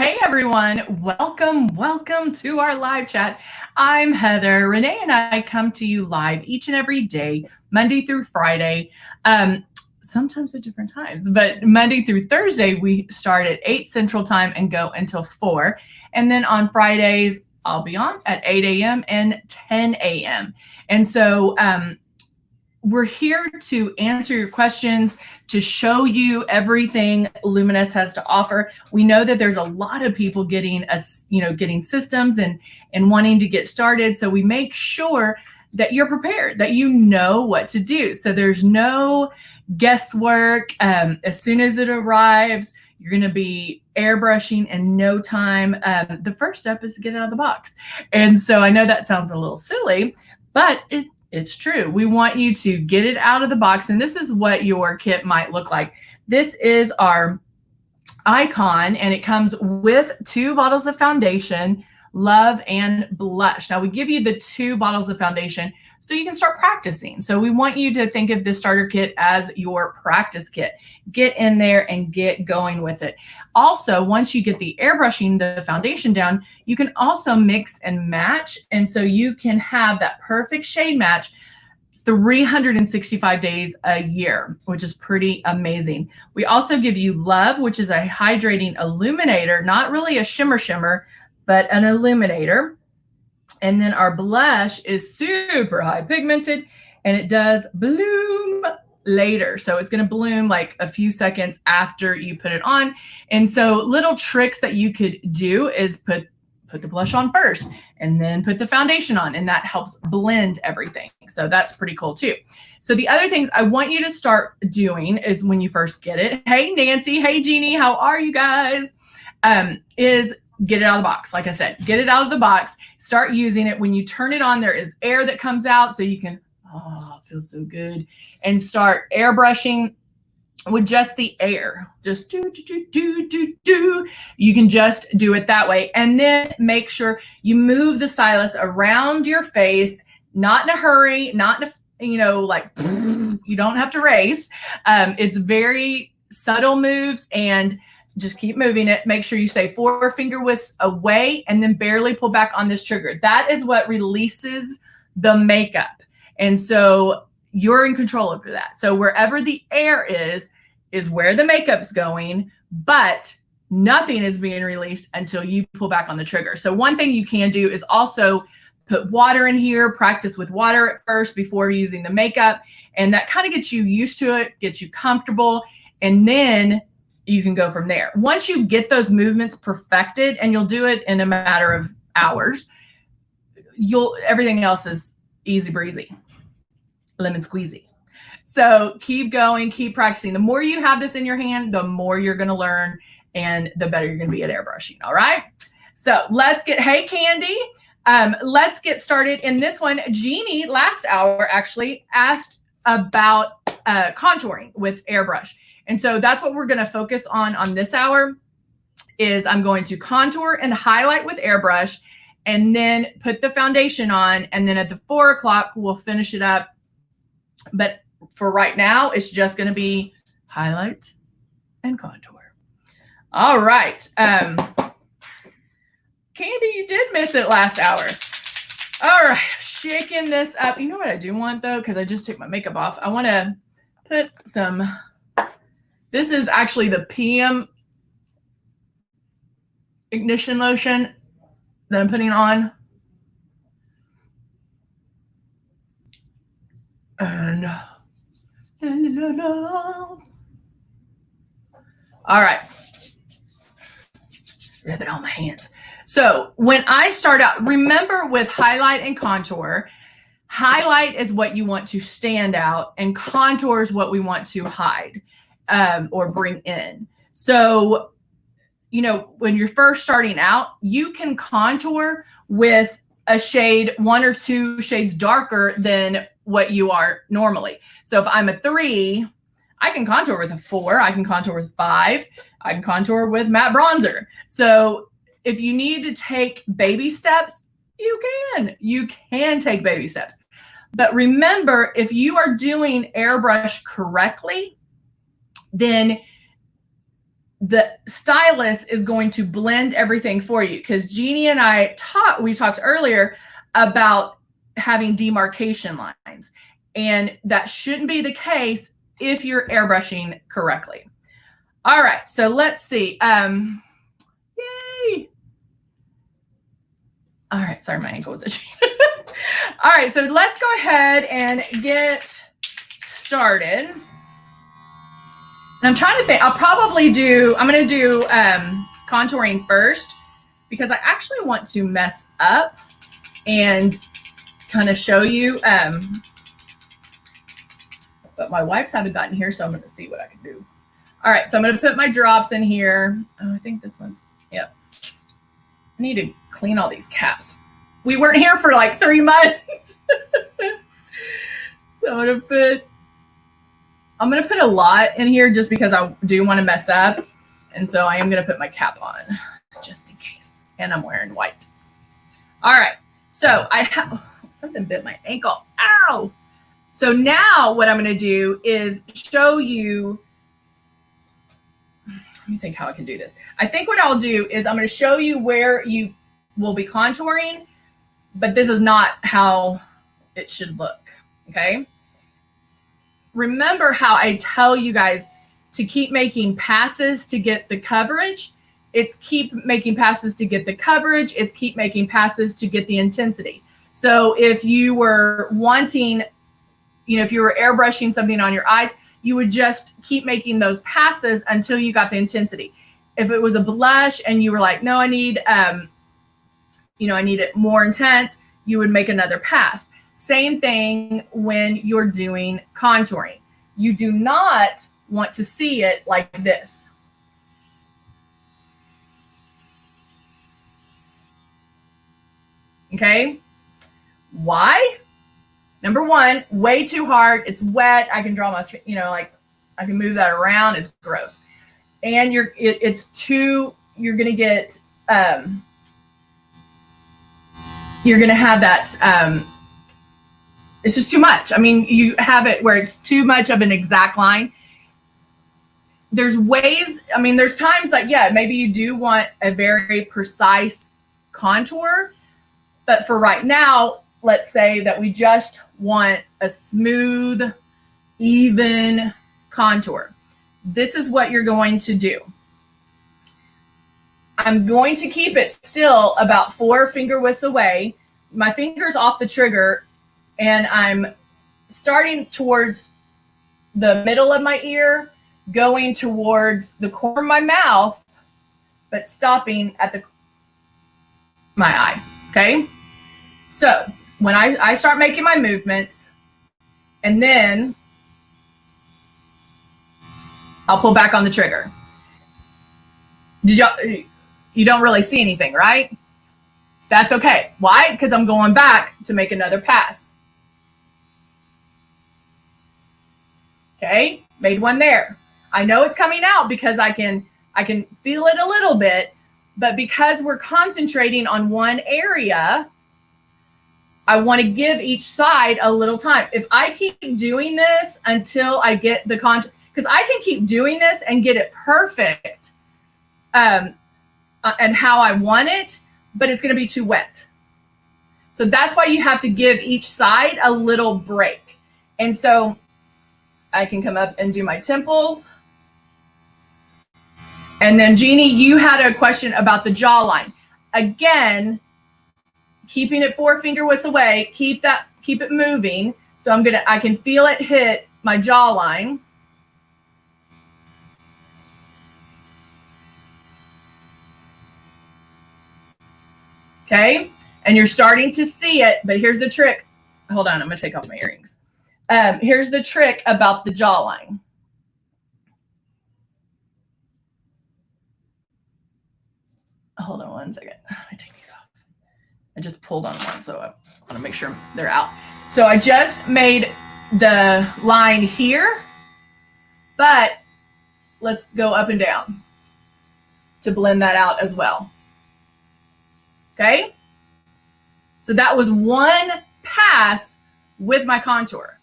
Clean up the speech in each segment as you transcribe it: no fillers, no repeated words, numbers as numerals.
Hey everyone, welcome to our live chat. I'm Heather. Renee and I come to you live each and every day, Monday through Friday, sometimes at different times, but Monday through Thursday, we start at 8 Central Time and go until 4. And then on Fridays, I'll be on at 8 a.m. and 10 a.m. And so we're here to answer your questions, to show you everything Luminous has to offer. We know that there's a lot of people getting systems and wanting to get started. So we make sure that you're prepared, that you know what to do. So there's no guesswork. As soon as it arrives, you're going to be airbrushing in no time. The first step is to get it out of the box. And so I know that sounds a little silly, but it's true. We want you to get it out of the box. And this is what your kit might look like. This is our icon, and it comes with 2 bottles of foundation, Love, and blush. Now we give you the 2 bottles of foundation so you can start practicing. So we want you to think of this starter kit as your practice kit. Get in there and get going with it. Also, once you get the airbrushing, the foundation down, you can also mix and match. And so you can have that perfect shade match 365 days a year, which is pretty amazing. We also give you Love, which is a hydrating illuminator, not really a shimmer, but an illuminator. And then our blush is super high pigmented, and it does bloom later. So it's going to bloom like a few seconds after you put it on. And so little tricks that you could do is put the blush on first and then put the foundation on, and that helps blend everything. So that's pretty cool too. So the other things I want you to start doing is when you first get it, hey Nancy, hey Jeannie, how are you guys? Is get it out of the box. Like I said, get it out of the box, start using it. When you turn it on, there is air that comes out, so you can, oh, it feels so good, and start airbrushing with just the air. Just do. You can just do it that way. And then make sure you move the stylus around your face, not in a hurry, not in a, like, you don't have to race. It's very subtle moves, and just keep moving it. Make sure you stay 4 finger widths away and then barely pull back on this trigger. That is what releases the makeup. And so you're in control over that. So wherever the air is where the makeup's going, but nothing is being released until you pull back on the trigger. So one thing you can do is also put water in here, practice with water at first before using the makeup. And that kind of gets you used to it, gets you comfortable, and then you can go from there. Once you get those movements perfected, and you'll do it in a matter of hours, everything else is easy breezy, lemon squeezy. So keep going, keep practicing. The more you have this in your hand, the more you're going to learn, and the better you're going to be at airbrushing. All right. So hey Candy, let's get started. In this one, Jeannie last hour actually asked about contouring with airbrush. And so that's what we're going to focus on this hour. Is I'm going to contour and highlight with airbrush, and then put the foundation on. And then at the 4 o'clock, we'll finish it up. But for right now, it's just going to be highlight and contour. All right. Candy, you did miss it last hour. All right. Shaking this up. You know what I do want, though? Because I just took my makeup off. I want to put some... This is actually the PM ignition lotion that I'm putting on. And all right. Rub it on my hands. So when I start out, remember with highlight and contour, highlight is what you want to stand out, and contour is what we want to hide. Or bring in. So, when you're first starting out, you can contour with a shade 1 or 2 shades darker than what you are normally. So if I'm a 3, I can contour with a 4, I can contour with 5, I can contour with matte bronzer. So if you need to take baby steps, you can take baby steps. But remember, if you are doing airbrush correctly, then the stylus is going to blend everything for you, because Jeannie and we talked earlier about having demarcation lines, and that shouldn't be the case if you're airbrushing correctly. All right, so let's see. Yay. All right, sorry, my ankle was itching. All right, so let's go ahead and get started. And I'm trying to think, I'm going to do contouring first, because I actually want to mess up and kind of show you, but my wipes haven't gotten here, so I'm going to see what I can do. All right, so I'm going to put my drops in here. Oh, I think this one's, yep. I need to clean all these caps. We weren't here for like 3 months. So I'm going to put a lot in here just because I do want to mess up. And so I am going to put my cap on just in case. And I'm wearing white. All right, so I have, something bit my ankle. Ow! So now what I'm going to do is show you, let me think how I can do this. I think what I'll do is I'm going to show you where you will be contouring, but this is not how it should look, okay? Remember how I tell you guys to keep making passes to get the coverage? It's keep making passes to get the coverage. It's keep making passes to get the intensity. So if you were wanting, if you were airbrushing something on your eyes, you would just keep making those passes until you got the intensity. If it was a blush and you were like, no, I need, I need it more intense, you would make another pass. Same thing when you're doing contouring. You do not want to see it like this. Okay? Why? Number one, way too hard. It's wet. I can draw my, I can move that around. It's gross. And you're going to get, you're going to have that, it's just too much. I mean, you have it where it's too much of an exact line. There's ways, there's times like, yeah, maybe you do want a very precise contour, but for right now, let's say that we just want a smooth, even contour. This is what you're going to do. I'm going to keep it still about 4 finger widths away. My finger's off the trigger, and I'm starting towards the middle of my ear, going towards the corner of my mouth, but stopping at my eye, okay? So when I start making my movements, and then I'll pull back on the trigger. You don't really see anything, right? That's okay. Why? Because I'm going back to make another pass. Okay, made one there. I know it's coming out because I can feel it a little bit, but because we're concentrating on one area, I want to give each side a little time. If I keep doing this until I get the contour, because I can keep doing this and get it perfect and how I want it, but it's going to be too wet. So that's why you have to give each side a little break. And so I can come up and do my temples. And then Jeannie, you had a question about the jawline. Again, keeping it 4 finger widths away, keep it moving. So I can feel it hit my jawline. Okay, and you're starting to see it, but here's the trick. Hold on, I'm gonna take off my earrings. Here's the trick about the jawline. Hold on one second. I take these off. I just pulled on one, so I want to make sure they're out. So I just made the line here, but let's go up and down to blend that out as well. Okay? So that was one pass with my contour.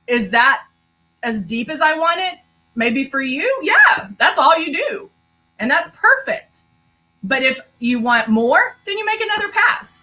Is that as deep as I want it? Maybe for you, yeah, that's all you do. And that's perfect. But if you want more, then you make another pass.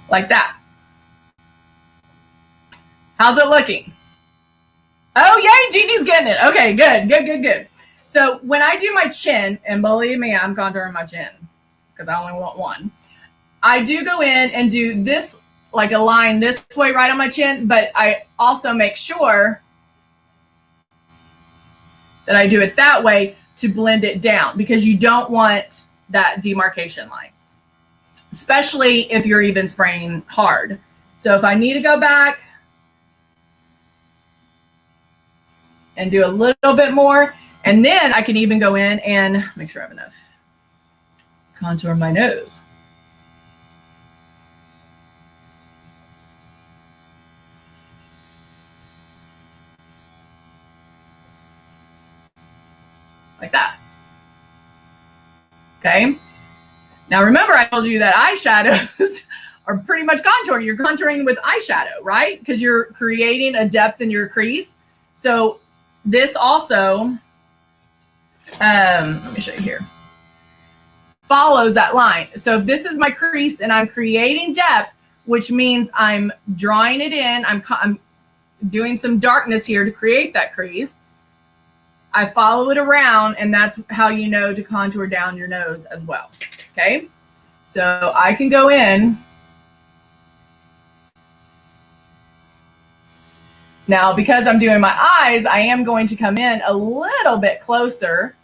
Like that. How's it looking? Oh, yay, Jeannie's getting it. Okay, good, good, good, good. So when I do my chin, and believe me, I'm contouring my chin because I only want one. I do go in and do this, like a line this way right on my chin, but I also make sure that I do it that way to blend it down because you don't want that demarcation line, especially if you're even spraying hard. So if I need to go back and do a little bit more, and then I can even go in and make sure I have enough contour my nose. Like that. Okay. Now remember, I told you that eyeshadows are pretty much contour. You're contouring with eyeshadow, right? Because you're creating a depth in your crease. So this also, let me show you here, follows that line. So if this is my crease and I'm creating depth, which means I'm drawing it in, I'm doing some darkness here to create that crease. I follow it around, and that's how you know to contour down your nose as well. Okay, so I can go in. Now, because I'm doing my eyes, I am going to come in a little bit closer.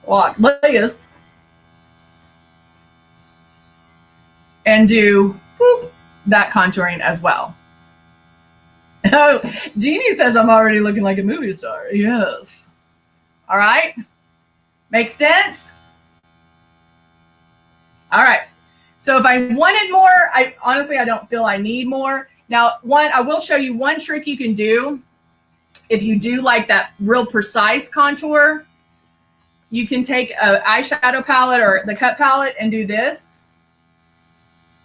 Like this. And do whoop, that contouring as well. Oh, Jeannie says I'm already looking like a movie star. Yes. All right. Makes sense? All right. So if I wanted more, honestly, I don't feel I need more. Now, I will show you one trick you can do. If you do like that real precise contour, you can take an eyeshadow palette or the cut palette and do this.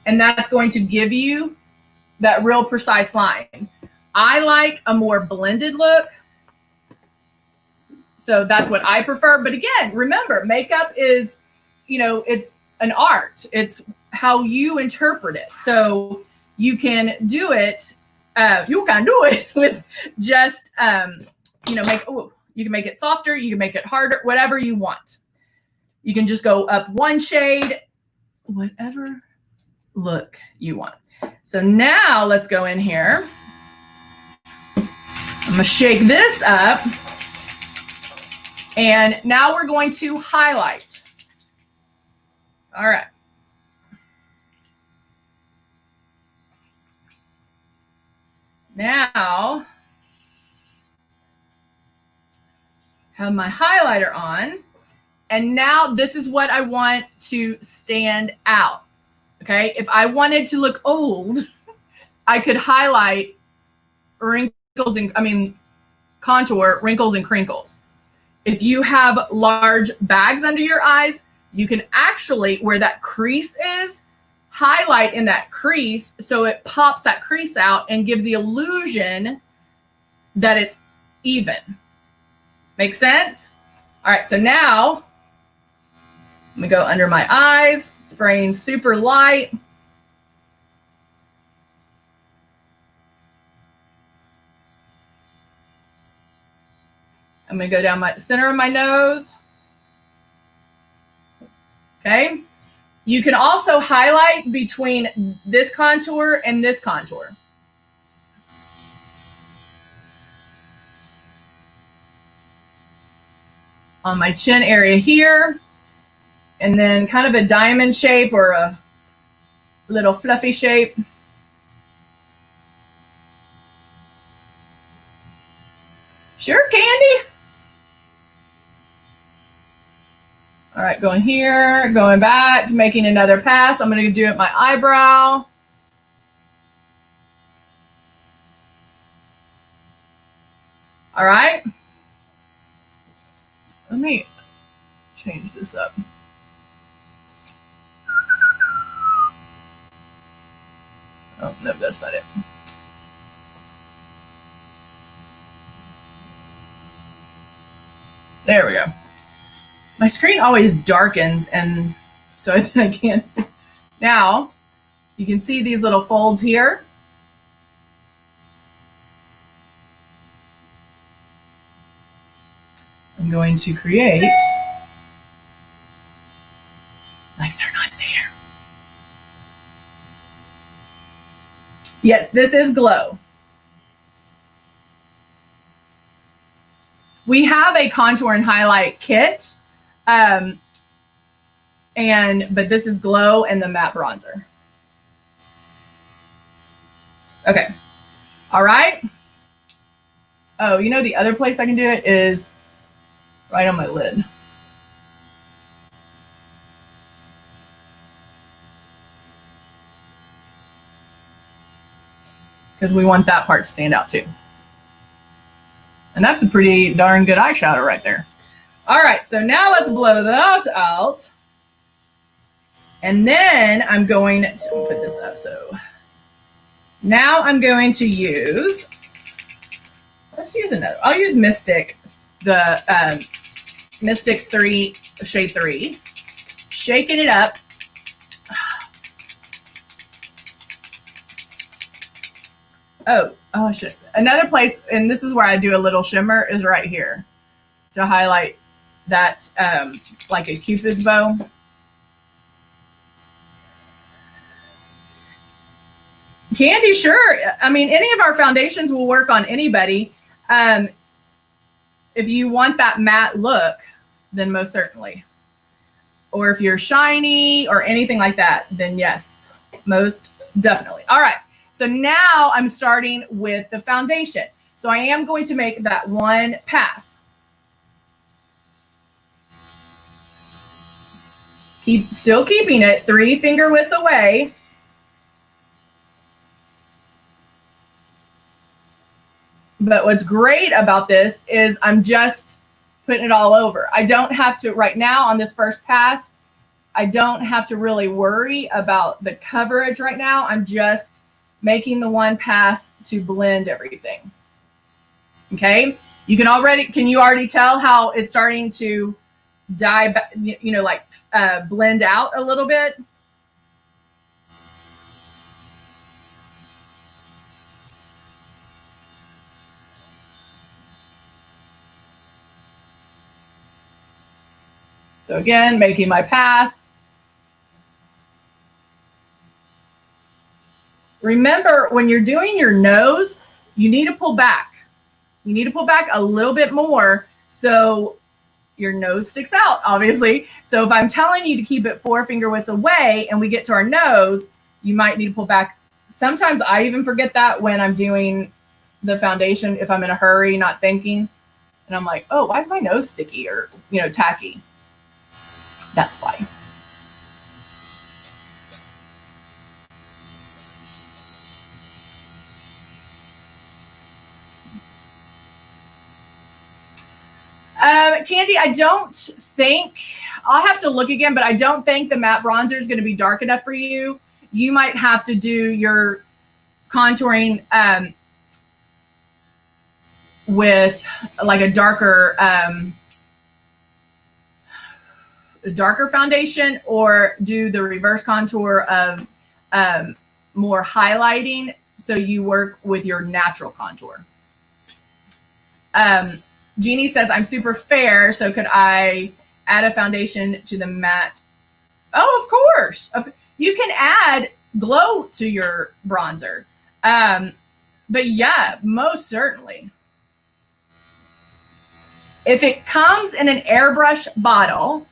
And that's going to give you that real precise line. I like a more blended look. So that's what I prefer. But again, remember, makeup is, it's an art. It's how you interpret it. So you can do it. You can do it with just, you can make it softer. You can make it harder, whatever you want. You can just go up one shade, whatever look you want. So now let's go in here. I'm gonna shake this up. And now we're going to highlight. All right. Now, have my highlighter on. And now this is what I want to stand out. Okay, if I wanted to look old, I could highlight wrinkles and, contour wrinkles and crinkles. If you have large bags under your eyes, you can actually, where that crease is, highlight in that crease so it pops that crease out and gives the illusion that it's even. Make sense? All right, so now I'm gonna go under my eyes, spraying super light. I'm gonna go down my center of my nose. Okay. You can also highlight between this contour and this contour. On my chin area here, and then kind of a diamond shape or a little fluffy shape. Sure, Candy. All right, going here, going back, making another pass. I'm going to do it my eyebrow. All right. Let me change this up. Oh, no, that's not it. There we go. My screen always darkens, and so I can't see. Now, you can see these little folds here. I'm going to create like they're not there. Yes, this is glow. We have a contour and highlight kit, but this is glow and the matte bronzer. Okay, all right. Oh, you know the other place I can do it is right on my lid. Because we want that part to stand out too. And that's a pretty darn good eyeshadow right there. All right, so now let's blow those out. And then I'm going to put this up. So now I'm going to use, let's use another. I'll use Mystic, the Mystic 3, shade 3. Shaking it up. Oh, shit. Another place, and this is where I do a little shimmer, is right here to highlight that, like a Cupid's bow. Candy, sure. I mean, any of our foundations will work on anybody. If you want that matte look, then most certainly. Or if you're shiny or anything like that, then yes, most definitely. All right. So now I'm starting with the foundation. So I am going to make that one pass. Still keeping it 3 finger widths away. But what's great about this is I'm just putting it all over. I don't have to, right now on this first pass, I don't have to really worry about the coverage right now. I'm just making the one pass to blend everything. Okay, can you already tell how it's starting to dye, like blend out a little bit? So again, making my pass. Remember, when you're doing your nose, you need to pull back. You need to pull back a little bit more so your nose sticks out, obviously. So if I'm telling you to keep it 4 finger widths away and we get to our nose, you might need to pull back. Sometimes I even forget that when I'm doing the foundation, if I'm in a hurry, not thinking. And I'm like, oh, why is my nose sticky or, tacky? That's why. Candy, I don't think, I'll have to look again, but I don't think the matte bronzer is going to be dark enough for you. You might have to do your contouring with like a darker foundation, or do the reverse contour of more highlighting, so you work with your natural contour. Jeannie says, I'm super fair, so could I add a foundation to the matte? Oh, of course. You can add glow to your bronzer. But yeah, most certainly. If it comes in an airbrush bottle,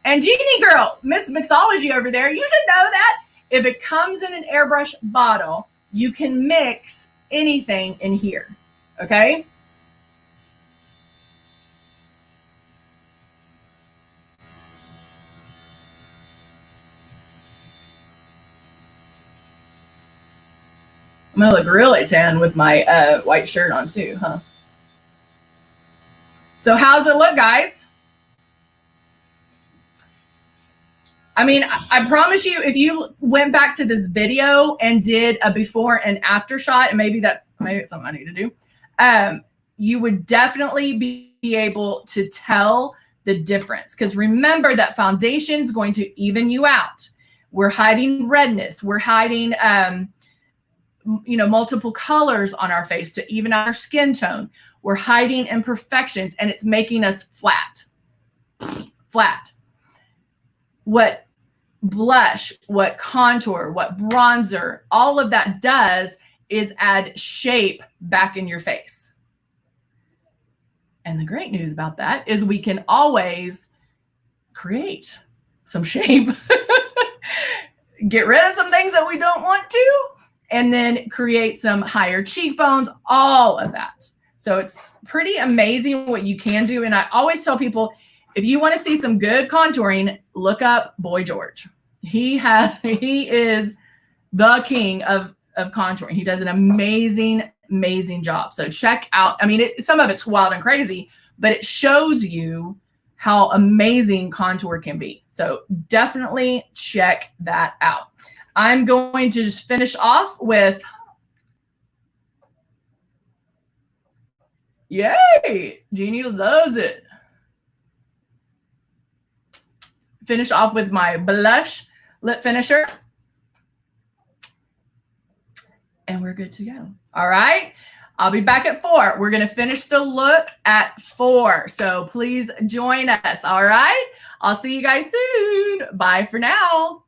and Jeannie girl, Miss Mixology over there, you should know that. If it comes in an airbrush bottle, you can mix anything in here, okay? I'm gonna look really tan with my white shirt on too, huh? So how's it look, guys? I mean, I promise you, if you went back to this video and did a before and after shot, and maybe it's something I need to do, you would definitely be able to tell the difference. Because remember that foundation is going to even you out. We're hiding redness. We're hiding, multiple colors on our face to even out our skin tone. We're hiding imperfections, and it's making us flat. Flat. What blush, what contour, what bronzer, all of that does is add shape back in your face. And the great news about that is we can always create some shape, get rid of some things that we don't want to, and then create some higher cheekbones, all of that. So it's pretty amazing what you can do. And I always tell people, if you want to see some good contouring, look up Boy George. He is the king of contouring. He does an amazing job. So check out, I mean, some of it's wild and crazy, but it shows you how amazing contour can be. So definitely check that out. I'm going to just finish off with, yay, Jeannie loves it. Finish off with my blush lip finisher. And we're good to go. All right. I'll be back at 4. We're going to finish the look at 4. So please join us. All right. I'll see you guys soon. Bye for now.